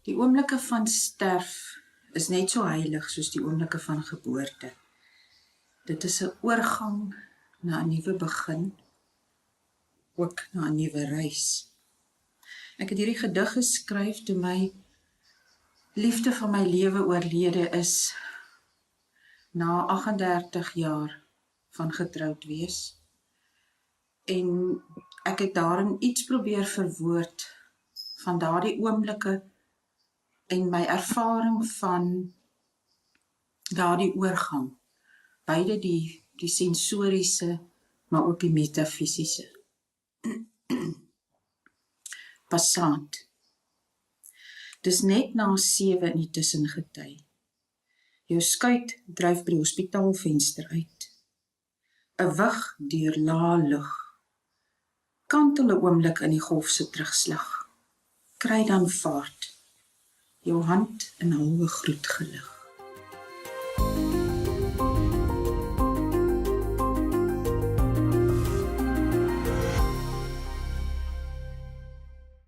Die oomblikke van sterf is net so heilig soos die oomblikke van geboorte. Dit is 'n oorgang na 'n nuwe begin, ook na 'n nuwe reis. Ek het hierdie gedig geskryf toe my liefde van my lewe oorlede is, na 38 jaar van getroud wees. En ek het daarin iets probeer verwoord van daardie oomblikke en my ervaring van daardie oorgang, beide die sensoriese, maar ook die metafisiese. Passant. Dis net na 7 in die tussengety. Jou skuit dryf by die hospitaalvenster uit. 'n wig deur lae lug. Kantel 'n oomblik in die golf se terugslag. Kry dan vaart. Jou hand in halwe groet gelig.